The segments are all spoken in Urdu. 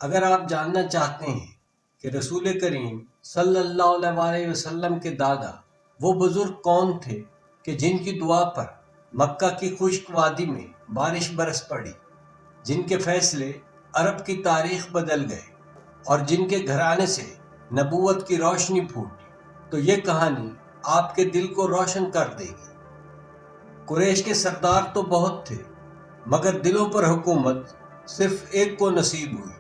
اگر آپ جاننا چاہتے ہیں کہ رسول کریم صلی اللہ علیہ وسلم کے دادا وہ بزرگ کون تھے کہ جن کی دعا پر مکہ کی خشک وادی میں بارش برس پڑی، جن کے فیصلے عرب کی تاریخ بدل گئے اور جن کے گھرانے سے نبوت کی روشنی پھوٹی، تو یہ کہانی آپ کے دل کو روشن کر دے گی۔ قریش کے سردار تو بہت تھے، مگر دلوں پر حکومت صرف ایک کو نصیب ہوئی۔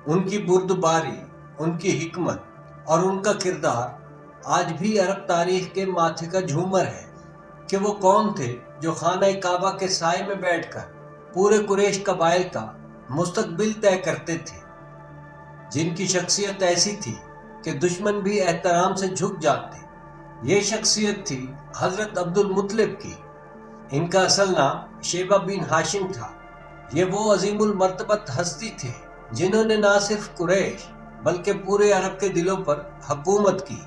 ان کی بردباری، ان کی حکمت اور ان کا کردار آج بھی عرب تاریخ کے ماتھے کا جھومر ہے کہ وہ کون تھے جو خانہ کعبہ کے سائے میں بیٹھ کر پورے قریش قبائل کا مستقبل طے کرتے تھے، جن کی شخصیت ایسی تھی کہ دشمن بھی احترام سے جھک جاتے۔ یہ شخصیت تھی حضرت عبد المطلب کی۔ ان کا اصل نام شیبہ بن ہاشم تھا۔ یہ وہ عظیم المرتبت ہستی تھے جنہوں نے نہ صرف قریش بلکہ پورے عرب کے دلوں پر حکومت کی۔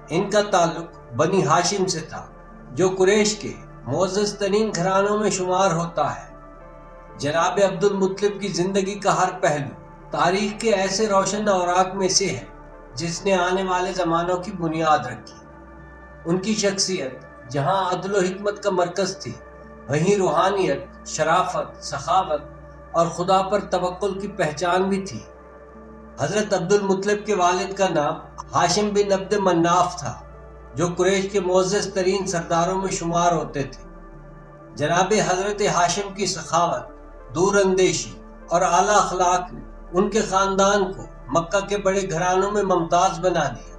ان کا تعلق بنی ہاشم سے تھا، جو قریش کے معزز ترین گھرانوں میں شمار ہوتا ہے۔ جناب عبد المطلب کی زندگی کا ہر پہلو تاریخ کے ایسے روشن اوراق میں سے ہے جس نے آنے والے زمانوں کی بنیاد رکھی۔ ان کی شخصیت جہاں عدل و حکمت کا مرکز تھی، وہیں روحانیت، شرافت، سخاوت اور خدا پر توکل کی پہچان بھی تھی۔ حضرت عبد المطلب کے والد کا نام ہاشم بن عبد مناف تھا، جو قریش کے معزز ترین سرداروں میں شمار ہوتے تھے۔ جناب حضرت ہاشم کی سخاوت، دور اندیشی اور اعلیٰ اخلاق نے ان کے خاندان کو مکہ کے بڑے گھرانوں میں ممتاز بنا دیا۔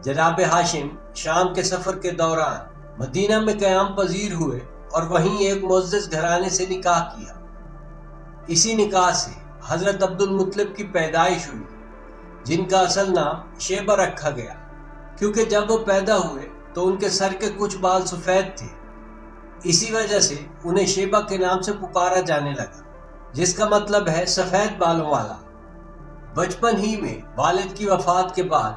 جناب ہاشم شام کے سفر کے دوران مدینہ میں قیام پذیر ہوئے اور وہیں ایک معزز گھرانے سے نکاح کیا۔ اسی نکاح سے حضرت عبد المطلب کی پیدائش ہوئی، جن کا اصل نام شیبہ رکھا گیا، کیونکہ جب وہ پیدا ہوئے تو ان کے سر کے کچھ بال سفید تھے۔ اسی وجہ سے انہیں شیبہ کے نام سے پکارا جانے لگا، جس کا مطلب ہے سفید بالوں والا۔ بچپن ہی میں والد کی وفات کے بعد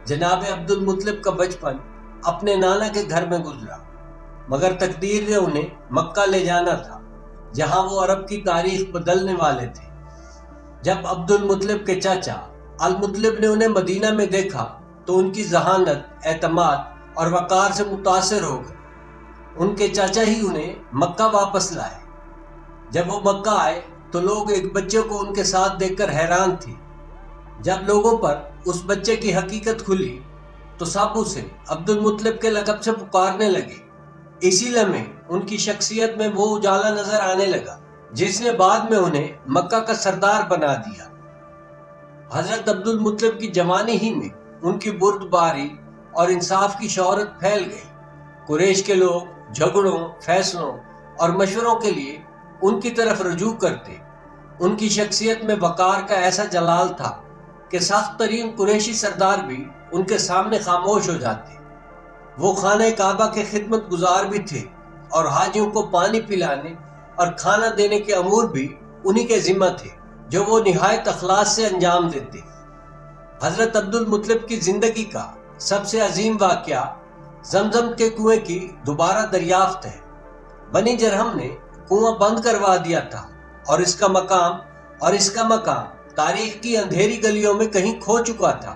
جناب عبد المطلب کا بچپن اپنے نانا کے گھر میں گزرا، مگر تقدیر نے انہیں مکہ لے جانا تھا، جہاں وہ عرب کی تاریخ بدلنے والے تھے۔ جب عبد المطلب کے چاچا المطلب نے انہیں مدینہ میں دیکھا تو ان کی ذہانت، اعتماد اور وقار سے متاثر ہو گئے۔ ان کے چاچا ہی انہیں مکہ واپس لائے۔ جب وہ مکہ آئے تو لوگ ایک بچے کو ان کے ساتھ دیکھ کر حیران تھے۔ جب لوگوں پر اس بچے کی حقیقت کھلی تو سب اسے عبد المطلب کے لقب سے پکارنے لگے۔ اسی لمحے ان کی شخصیت میں وہ اجالا نظر آنے لگا جس نے بعد میں انہیں مکہ کا سردار بنا دیا۔ حضرت عبد المطلب کی جوانی ہی میں ان کی بردباری اور انصاف کی شہرت پھیل گئی۔ قریش کے لوگ جھگڑوں، فیصلوں اور مشوروں کے لیے ان کی طرف رجوع کرتے۔ ان کی شخصیت میں وقار کا ایسا جلال تھا کہ سخت ترین قریشی سردار بھی ان کے سامنے خاموش ہو جاتے۔ وہ خانہ کعبہ کے خدمت گزار بھی تھے اور حاجیوں کو پانی پلانے اور کھانا دینے کے امور بھی انہی کے ذمہ تھے، جو وہ نہایت اخلاص سے انجام دیتے۔ حضرت عبد المطلب کی زندگی کا سب سے عظیم واقعہ زمزم کے کنویں کی دوبارہ دریافت ہے۔ بنی جرہم نے کنواں بند کروا دیا تھا اور اس کا مقام تاریخ کی اندھیری گلیوں میں کہیں کھو چکا تھا۔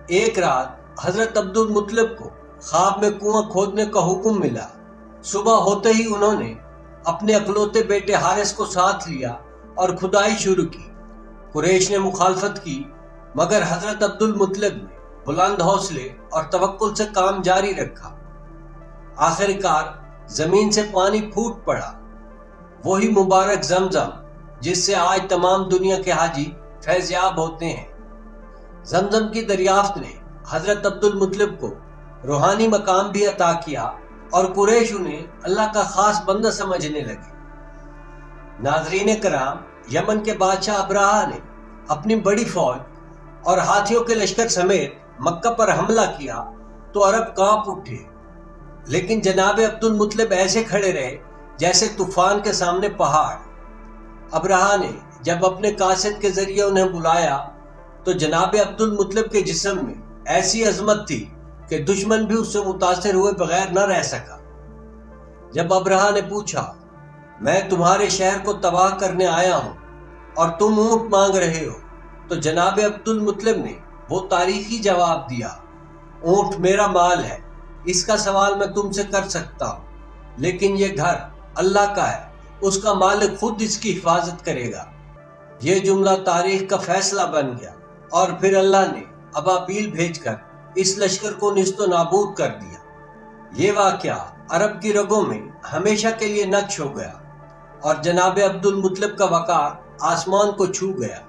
ایک رات حضرت عبد المطلب کو خواب میں کنواں کھودنے کا حکم ملا۔ صبح ہوتے ہی انہوں نے اپنے اکلوتے بیٹے حارث کو ساتھ لیا اور کھدائی شروع کی۔ قریش نے مخالفت کی، مگر حضرت عبد المطلب نے بلند حوصلے اور توکل سے کام جاری رکھا۔ آخر کار زمین سے پانی پھوٹ پڑا، وہی مبارک زمزم جس سے آج تمام دنیا کے حاجی فیض یاب ہوتے ہیں۔ زمزم کی دریافت نے حضرت عبد المطلب کو روحانی مقام بھی عطا کیا اور قریش انہیں اللہ کا خاص بندہ سمجھنے لگے۔ ناظرین کرام، یمن کے بادشاہ ابرہہ نے اپنی بڑی فوج اور ہاتھیوں کے لشکر سمیت مکہ پر حملہ کیا تو عرب کانپ اٹھے، لیکن جناب عبد المطلب ایسے کھڑے رہے جیسے طوفان کے سامنے پہاڑ۔ ابرہہ نے جب اپنے قاصد کے ذریعے انہیں بلایا تو جناب عبد المطلب کے جسم میں ایسی عظمت تھی کہ دشمن بھی اس سے متاثر ہوئے بغیر نہ رہ سکا۔ جب ابرہہ نے پوچھا، میں تمہارے شہر کو تباہ کرنے آیا ہوں، اور تم اونٹ مانگ رہے ہو؟ تو جناب عبد المطلب نے وہ تاریخی جواب دیا، اونٹ میرا مال ہے، اس کا سوال میں تم سے کر سکتا ہوں، لیکن یہ گھر اللہ کا ہے، اس کا مالک خود اس کی حفاظت کرے گا۔ یہ جملہ تاریخ کا فیصلہ بن گیا، اور پھر اللہ نے ابابیل بھیج کر اس لشکر کو نیست و نابود کر دیا۔ یہ واقعہ عرب کی رگوں میں ہمیشہ کے لیے نقش ہو گیا، اور جناب عبد المطلب کا وقار آسمان کو چھو گیا۔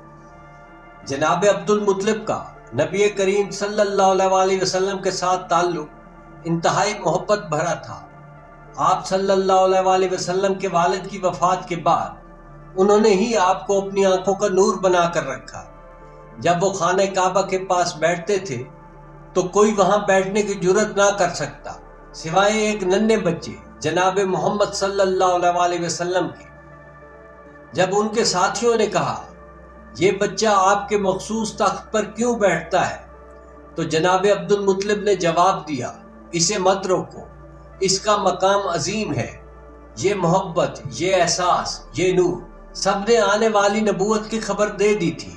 جناب عبد المطلب کا نبی کریم صلی اللہ علیہ وسلم کے ساتھ تعلق انتہائی محبت بھرا تھا۔ آپ صلی اللہ علیہ وسلم کے والد کی وفات کے بعد انہوں نے ہی آپ کو اپنی آنکھوں کا نور بنا کر رکھا۔ جب وہ خانہ کعبہ کے پاس بیٹھتے تھے تو کوئی وہاں بیٹھنے کی جرت نہ کر سکتا سوائے ایک ننھے بچے جناب محمد صلی اللہ علیہ وسلم کے۔ جب ان کے ساتھیوں نے کہا، یہ بچہ آپ کے مخصوص تخت پر کیوں بیٹھتا ہے؟ تو جناب عبد المطلب نے جواب دیا، اسے مت روکو، اس کا مقام عظیم ہے۔ یہ محبت، یہ احساس، یہ نور سب نے آنے والی نبوت کی خبر دے دی تھی۔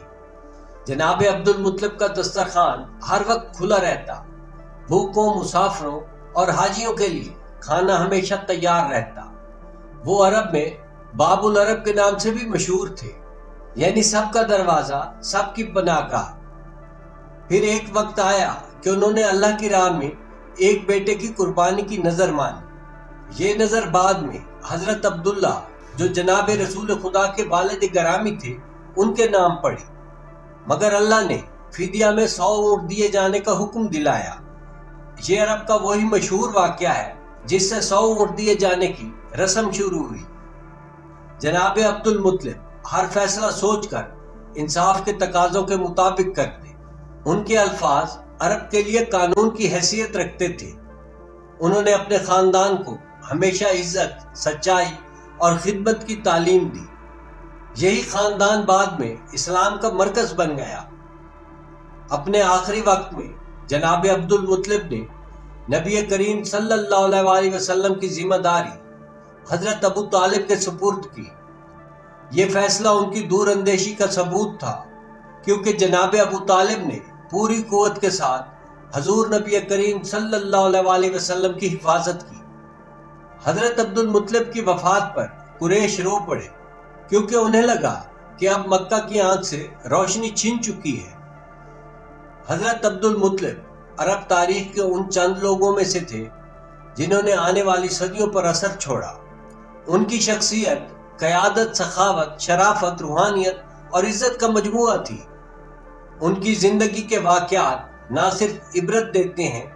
جناب عبد المطلب کا دسترخوان ہر وقت کھلا رہتا، بھوکوں، مسافروں اور حاجیوں کے لیے کھانا ہمیشہ تیار رہتا۔ وہ عرب میں باب العرب کے نام سے بھی مشہور تھے، یعنی سب کا دروازہ، سب کی پناہ گاہ۔ پھر ایک وقت آیا کہ انہوں نے اللہ کی راہ میں ایک بیٹے کی قربانی کی نظر مانی۔ یہ نظر بعد میں حضرت عبداللہ جو جناب رسول خدا کے والد گرامی تھے ان کے نام پڑی، مگر اللہ نے فدیہ میں 100 اونٹ دیے جانے کا حکم دلایا۔ یہ عرب کا وہی مشہور واقعہ ہے جس سے 100 اونٹ دیے جانے کی رسم شروع ہوئی۔ جناب عبد المطلب ہر فیصلہ سوچ کر انصاف کے تقاضوں کے مطابق کرتے۔ ان کے الفاظ عرب کے لیے قانون کی حیثیت رکھتے تھے۔ انہوں نے اپنے خاندان کو ہمیشہ عزت، سچائی اور خدمت کی تعلیم دی۔ یہی خاندان بعد میں اسلام کا مرکز بن گیا۔ اپنے آخری وقت میں جناب عبد المطلب نے نبی کریم صلی اللہ علیہ وسلم کی ذمہ داری حضرت ابو طالب کے سپرد کی۔ یہ فیصلہ ان کی دور اندیشی کا ثبوت تھا، کیونکہ جناب ابو طالب نے پوری قوت کے ساتھ حضور نبی کریم صلی اللہ علیہ وسلم کی حفاظت کی۔ حضرت عبد المطلب کی وفات پر قریش رو پڑے، کیونکہ انہیں لگا کہ اب مکہ کی آنکھ سے روشنی چھن چکی ہے۔ حضرت عبد المطلب عرب تاریخ کے ان چند لوگوں میں سے تھے جنہوں نے آنے والی صدیوں پر اثر چھوڑا۔ ان کی شخصیت قیادت، سخاوت، شرافت، روحانیت اور عزت کا مجموعہ تھی۔ ان کی زندگی کے واقعات نہ صرف عبرت دیتے ہیں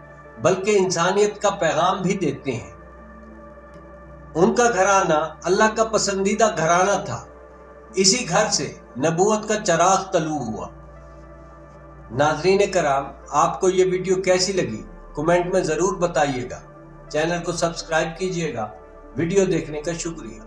بلکہ انسانیت کا پیغام بھی دیتے ہیں۔ ان کا گھرانہ اللہ کا پسندیدہ گھرانہ تھا۔ اسی گھر سے نبوت کا چراغ طلوع ہوا۔ ناظرین کرام، آپ کو یہ ویڈیو کیسی لگی کمنٹ میں ضرور بتائیے گا۔ چینل کو سبسکرائب کیجیے گا۔ ویڈیو دیکھنے کا شکریہ۔